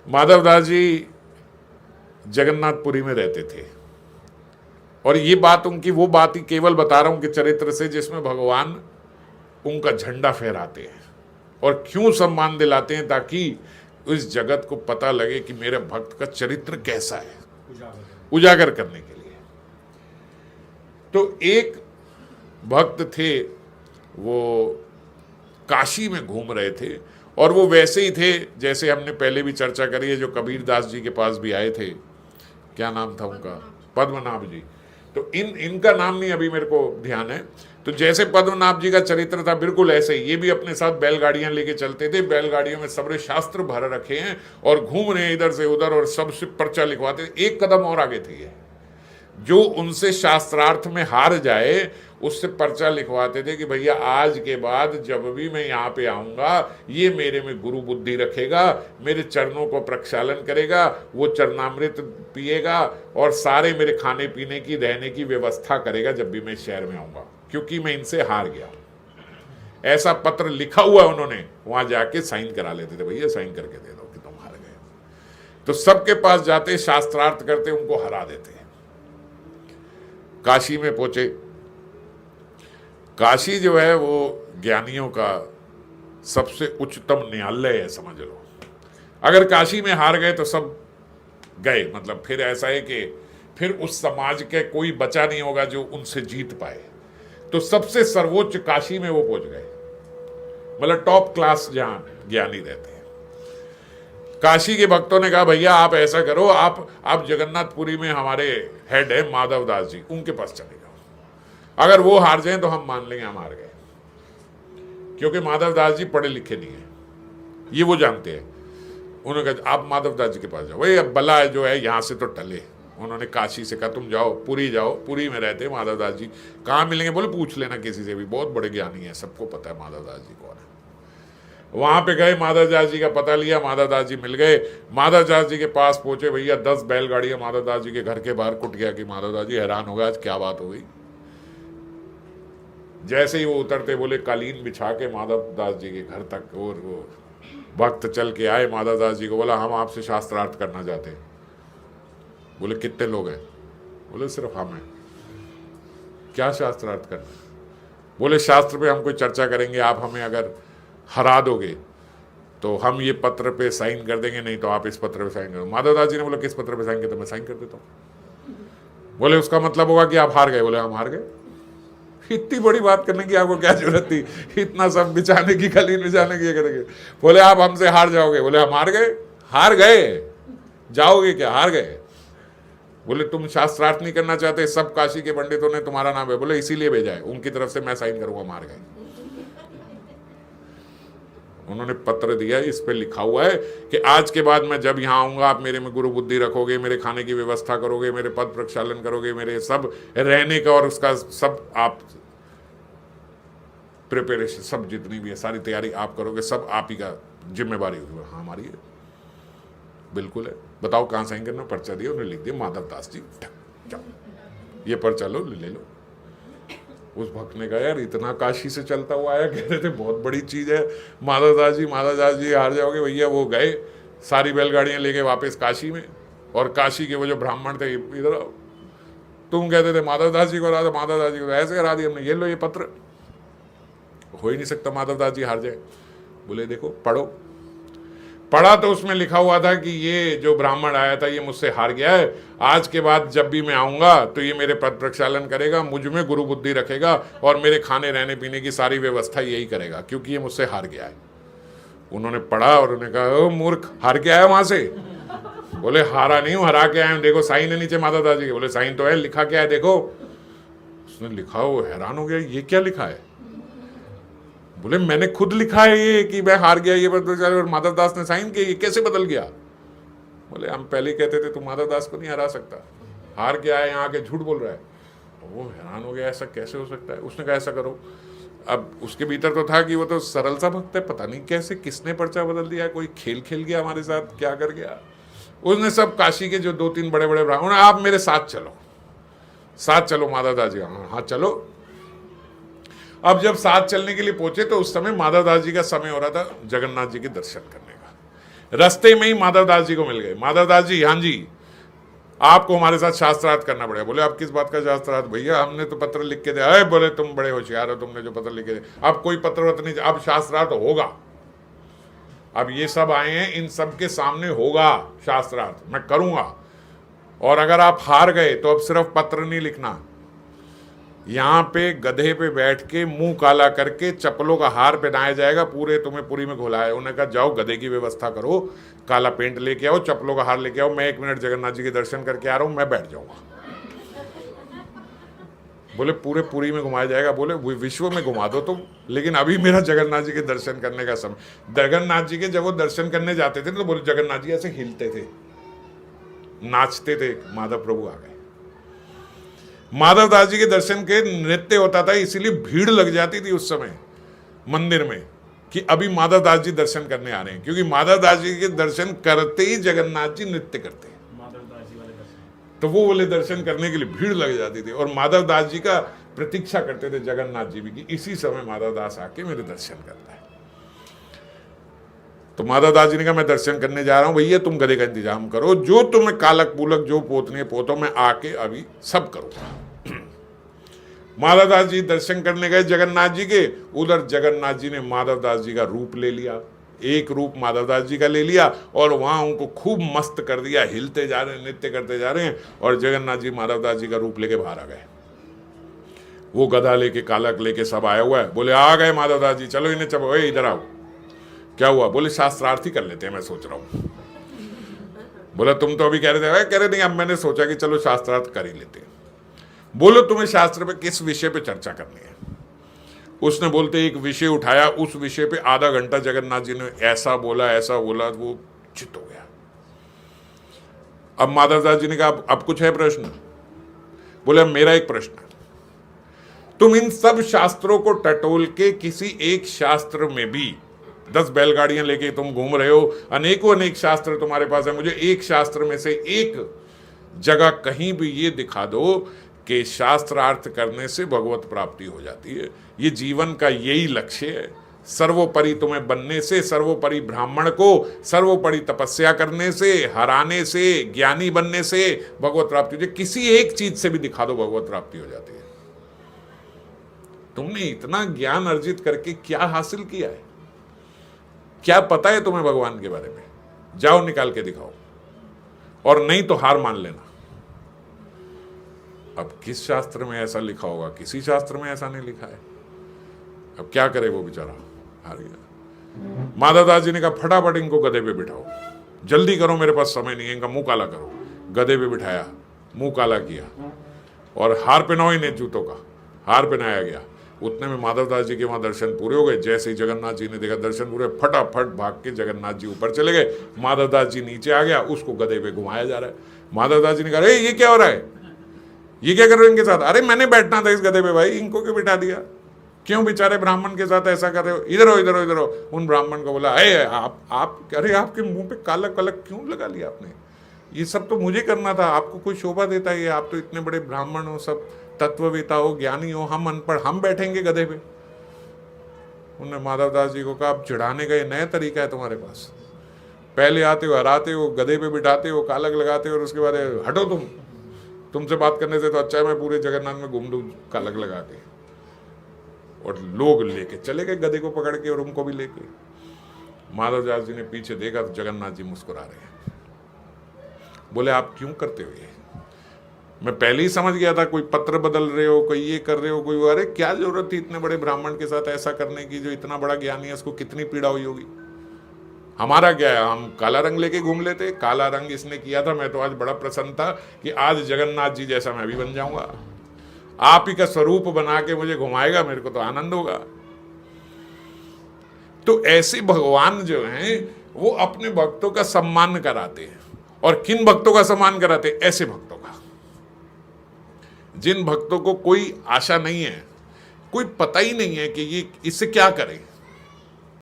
माधवदास जी जगन्नाथपुरी में रहते थे, और ये बात उनकी वो बात ही केवल बता रहा हूं कि चरित्र से जिसमें भगवान उनका झंडा फहराते हैं और क्यों सम्मान दिलाते हैं, ताकि इस जगत को पता लगे कि मेरे भक्त का चरित्र कैसा है, उजागर करने के लिए। तो एक भक्त थे, वो काशी में घूम रहे थे, और वो वैसे ही थे जैसे हमने पहले भी चर्चा करी है, जो कबीर दास जी के पास भी आए थे, क्या नाम था उनका, पद्मनाभ जी। तो इनका नाम नहीं अभी मेरे को ध्यान है। तो जैसे पद्मनाभ जी का चरित्र था, बिल्कुल ऐसे ही ये भी अपने साथ बैलगाड़ियां लेके चलते थे, बैलगाड़ियों में सबरे शास्त्र भर रखे हैं और घूम रहे हैं इधर से उधर, और सबसे पर्चा लिखवाते। एक कदम और आगे थे ये, जो उनसे शास्त्रार्थ में हार जाए उससे पर्चा लिखवाते थे कि भैया आज के बाद जब भी मैं यहाँ पे आऊँगा, ये मेरे में गुरु बुद्धि रखेगा, मेरे चरणों को प्रक्षालन करेगा, वो चरणामृत पिएगा और सारे मेरे खाने पीने की रहने की व्यवस्था करेगा जब भी मैं शहर में आऊँगा, क्योंकि मैं इनसे हार गया। ऐसा पत्र लिखा हुआ उन्होंने, वहाँ जाके साइन करा लेते थे, भैया साइन करके दे दो कि तुम हार गए। तो सबके पास जाते, शास्त्रार्थ करते, उनको हरा देते। काशी में पहुंचे। काशी जो है वो ज्ञानियों का सबसे उच्चतम न्यायालय है, समझ लो। अगर काशी में हार गए तो सब गए, मतलब फिर ऐसा है कि फिर उस समाज के कोई बचा नहीं होगा जो उनसे जीत पाए। तो सबसे सर्वोच्च काशी में वो पहुंच गए, मतलब टॉप क्लास जहां ज्ञानी रहते हैं। काशी के भक्तों ने कहा भैया आप ऐसा करो, आप जगन्नाथपुरी में हमारे हेड है माधवदास जी, उनके पास चले जाओ। अगर वो हार जाएं तो हम मान लेंगे हम हार गए, क्योंकि माधवदास जी पढ़े लिखे नहीं है, ये वो जानते हैं। उन्होंने कहा आप माधवदास जी के पास जाओ, वही अब बला जो है यहाँ से तो टले। उन्होंने काशी से कहा तुम जाओ पुरी जाओ, पुरी में रहते माधवदास जी। कहाँ मिलेंगे? बोले पूछ लेना किसी से भी, बहुत बड़े ज्ञानी है, सबको पता है माधवदास जी कौन है। वहां पे गए, माधवदास जी का पता लिया, माधवदास जी मिल गए। माधवदास जी के पास पहुंचे, भैया 10 बैलगाड़ियां माधवदास जी के घर के बाहर कुट गया कि माधवदास जी हैरान हो गए आज क्या बात हो गई। जैसे ही वो उतरते बोले कालीन बिछा के माधवदास जी के घर तक, और वो भक्त चल के आए, माधवदास जी को बोला हम आपसे शास्त्रार्थ करना चाहते हैं। बोले कितने लोग हैं? बोले सिर्फ हम हैं। क्या शास्त्रार्थ करना? बोले शास्त्र पे हम कोई चर्चा करेंगे, आप हमें अगर हरा दोगे तो हम ये पत्र पे साइन कर देंगे, नहीं तो आप इस पत्र पे साइन करो। माधवदास जी ने बोला किस पत्र पे साइन करते? मैं साइन कर देता हूँ। बोले उसका मतलब होगा कि आप हार गए? बोले हम हार गए। इतनी बड़ी बात करने की आपको क्या जरूरत थी? इतना सब बिछाने की, कालीन बिछाने की करेंगे। बोले आप हमसे हार जाओगे? बोले हम हार गए। हार गए? जाओगे क्या? हार गए। बोले तुम शास्त्रार्थ नहीं करना चाहते, सब काशी के पंडितों ने तुम्हारा नाम है, बोले इसीलिए भेजा है, उनकी तरफ से मैं साइन करूंगा। मार गए। उन्होंने पत्र दिया, इस पे लिखा हुआ है कि आज के बाद मैं जब यहाँ आऊंगा आप मेरे में गुरु बुद्धि रखोगे, मेरे खाने की व्यवस्था करोगे, मेरे पद प्रक्षालन करोगे, मेरे सब रहने का और उसका सब आप प्रिपरेशन, सब जितनी भी है सारी तैयारी आप करोगे, सब आप ही का जिम्मेवारी होगी। हाँ हमारी है, बिल्कुल है। बताओ कहाँ साइन करना? पर्चा दिया, उन्होंने लिख दिया माधवदास जी, ये पर्चा लो, ले लो। उस भक्त ने कहा यार इतना काशी से चलता हुआ आया, कह रहे थे बहुत बड़ी चीज है। माधवदास जी हार जाओगे? भैया वो गए सारी बैलगाड़ियां लेके वापस काशी में, और काशी के वो जो ब्राह्मण थे, इधर आओ, तुम कहते थे माधवदास जी को हरा दो, माधवदास जी को ऐसे हरा दिया हमने, ये लो ये पत्र। हो ही नहीं सकता माधवदास जी हार जाए। बोले देखो पढ़ो। पढ़ा तो उसमें लिखा हुआ था कि ये जो ब्राह्मण आया था ये मुझसे हार गया है, आज के बाद जब भी मैं आऊंगा तो ये मेरे पद प्रक्षालन करेगा, मुझ में गुरु बुद्धि रखेगा और मेरे खाने रहने पीने की सारी व्यवस्था यही करेगा, क्योंकि ये मुझसे हार गया है। उन्होंने पढ़ा और उन्होंने कहा ओ मूर्ख, हार के आया वहां से? बोले हारा नहीं हूं, हरा के आया हूं, देखो साइन है नीचे माधवदास जी के। बोले साइन तो है, लिखा क्या है देखो। उसने लिखा, वो हैरान हो गया, ये क्या लिखा है? बोले मैंने खुद लिखा है ये कि मैं हार गया, ये और माधवदास ने साइन किया, ये कैसे बदल गया? बोले हम पहले कहते थे तू माधवदास को नहीं हरा सकता, हार के आया यहाँ आके झूठ बोल रहा है। वो हैरान हो गया, ऐसा कैसे हो सकता है? उसने कहा ऐसा करो। अब उसके भीतर तो था कि वो तो सरल सा भक्त है, पता नहीं कैसे किसने पर्चा बदल दिया, कोई खेल खेल गया हमारे साथ, क्या कर गया। उसने सब काशी के जो 2-3 बड़े बड़े ब्राह्मण, आप मेरे साथ चलो, साथ चलो माधवदास जी। हाँ चलो। अब जब साथ चलने के लिए पहुंचे तो उस समय माधवदास जी का समय हो रहा था जगन्नाथ जी के दर्शन करने का। रास्ते में ही माधवदास जी को मिल गए। माधवदास जी, हाँ जी, आपको हमारे साथ शास्त्रार्थ करना पड़ेगा। बोले आप किस बात का शास्त्रार्थ? भैया हमने तो पत्र लिख के दिया। अरे बोले तुम बड़े होशियार हो, तुमने जो पत्र लिख के दिया। अब कोई पत्र नहीं, अब शास्त्रार्थ होगा। अब ये सब आए हैं, इन सब के सामने होगा शास्त्रार्थ, मैं करूंगा। और अगर आप हार गए तो अब सिर्फ पत्र नहीं लिखना, यहां पे गधे पे बैठ के मुंह काला करके चप्पलों का हार पहनाया जाएगा, पूरे तुम्हें पूरी में घुलाया। उन्होंने कहा जाओ गधे की व्यवस्था करो, काला पेंट लेके आओ, चप्पलों का हार लेके आओ, मैं 1 मिनट जगन्नाथ जी के दर्शन करके आ रहा हूं, मैं बैठ जाऊंगा। बोले पूरे पुरी में घुमाया जाएगा। बोले विश्व में घुमा दो तुम, लेकिन अभी मेरा जगन्नाथ जी के दर्शन करने का समय। जगन्नाथ जी के जब वो दर्शन करने जाते थे तो बोले जगन्नाथ जी ऐसे हिलते थे, नाचते थे। माधव प्रभु आ गए। माधवदास जी के दर्शन के नृत्य होता था, इसीलिए भीड़ लग जाती थी उस समय मंदिर में कि अभी माधवदास जी दर्शन करने आ रहे हैं, क्योंकि माधवदास जी के दर्शन करते ही जगन्नाथ जी नृत्य करते हैं। तो वो बोले दर्शन करने के लिए भीड़ लग जाती थी, और माधवदास जी का प्रतीक्षा करते थे जगन्नाथ जी भी कि इसी समय माधवदास आके मेरे दर्शन करता है। तो माधवदास जी ने कहा मैं दर्शन करने जा रहा हूं, भैया तुम गधे का इंतजाम करो, जो तुम्हें कालक पुलक जो पोतने पोतो मैं आके अभी सब करूंगा। माधवदास जी दर्शन करने गए जगन्नाथ जी के। उधर जगन्नाथ जी ने माधवदास जी का रूप ले लिया, एक रूप माधवदास जी का ले लिया, और वहां उनको खूब मस्त कर दिया, हिलते जा रहे हैं, नृत्य करते जा रहे हैं। और जगन्नाथ जी माधवदास जी का रूप लेके बाहर आ गए। वो गधा लेके कालक लेके सब आया हुआ है। बोले आ गए माधवदास जी, चलो इन्हें चलो, इधर आओ। क्या हुआ? बोले शास्त्रार्थी कर लेते हैं, मैं सोच रहा हूं। बोला तुम तो अभी कह रहे थे, कह रहे नहीं, अब मैंने सोचा कि चलो शास्त्रार्थ कर ही लेते हैं। बोलो तुम्हें शास्त्र पे किस विषय पे चर्चा करनी है? उसने बोलते एक विषय उठाया, उस विषय पे आधा घंटा जगन्नाथ जी ने ऐसा बोला, वो चित हो गया। अब माधवदास जी ने कहा अब कुछ है प्रश्न? बोले मेरा एक प्रश्न है, तुम इन सब शास्त्रों को टटोल के किसी एक शास्त्र में भी 10 बैलगाड़ियां लेके तुम घूम रहे हो, अनेक शास्त्र तुम्हारे पास है, मुझे एक शास्त्र में से एक जगह कहीं भी ये दिखा दो कि शास्त्रार्थ करने से भगवत प्राप्ति हो जाती है, ये जीवन का यही लक्ष्य है, सर्वोपरि तुम्हें बनने से, सर्वोपरि ब्राह्मण को सर्वोपरि तपस्या करने से, हराने से, ज्ञानी बनने से भगवत प्राप्ति हो जाए, किसी एक चीज से भी दिखा दो भगवत प्राप्ति हो जाती है। तुमने इतना ज्ञान अर्जित करके क्या हासिल किया है? क्या पता है तुम्हें भगवान के बारे में? जाओ निकाल के दिखाओ, और नहीं तो हार मान लेना। अब किस शास्त्र में ऐसा लिखा होगा? किसी शास्त्र में ऐसा नहीं लिखा है। अब क्या करे वो बेचारा, हार गया। माधवदास जी ने कहा फटाफट इनको गधे पे बिठाओ, जल्दी करो, मेरे पास समय नहीं है, इनका मुंह काला करो। गधे पे बिठाया, मुंह काला किया, और हार पहनाओ इन्हें, जूतों का हार पहनाया गया। उतने में माधवदास जी के वहां दर्शन पूरे हो गए। जैसे ही जगन्नाथ जी ने देखा दर्शन पूरे, फटाफट भाग के जगन्नाथ जी ऊपर चले गए। माधवदास जी नीचे आ गया, उसको गधे पे घुमाया जा रहा है। माधवदास जी ने कहा अरे ये क्या हो रहा है, ये क्या कर रहे हो इनके साथ? अरे मैंने बैठना था इस गधे पे भाई, इनको क्यों बिठा दिया? क्यों बेचारे ब्राह्मण के साथ ऐसा कर रहे हो? इधर हो, इधर हो, इधर हो। उन ब्राह्मण को बोला आप अरे आपके मुंह पे काला कलक क्यों लगा लिया आपने? ये सब तो मुझे करना था, आपको कोई शोभा देता है? आप तो इतने बड़े ब्राह्मण हो, सब तत्ववेता हो, ज्ञानी हो, हम अनपढ़, हम बैठेंगे गधे पे? उन्होंने माधवदास जी को कहा अब चिढ़ाने का ये नया तरीका है तुम्हारे पास, पहले आते हो हराते हो, गधे पे बिठाते हो, कालक लगाते हो, और उसके बाद हटो तुमसे बात करने से तो अच्छा है मैं पूरे जगन्नाथ में घूम लूं कालक लगा के। और लोग लेके चले गए गधे को पकड़ के, और उनको भी लेके। माधवदास जी ने पीछे देखा तो जगन्नाथ जी मुस्कुरा रहे हैं। बोले आप क्यों करते हो ये? मैं पहले ही समझ गया था, कोई पत्र बदल रहे हो, कोई ये कर रहे हो, कोई अरे क्या जरूरत थी इतने बड़े ब्राह्मण के साथ ऐसा करने की, जो इतना बड़ा ज्ञानी है, उसको कितनी पीड़ा हुई होगी। हमारा क्या है, हम काला रंग लेके घूम लेते। काला रंग इसने किया था, मैं तो आज बड़ा प्रसन्न था कि आज जगन्नाथ जी जैसा मैं भी बन जाऊंगा, आप ही का स्वरूप बना के मुझे घुमाएगा, मेरे को तो आनंद होगा। तो ऐसे भगवान जो हैं वो अपने भक्तों का सम्मान कराते हैं। और किन भक्तों का सम्मान कराते हैं? ऐसे भक्तों का, जिन भक्तों को कोई आशा नहीं है, कोई पता ही नहीं है कि ये इससे क्या करें,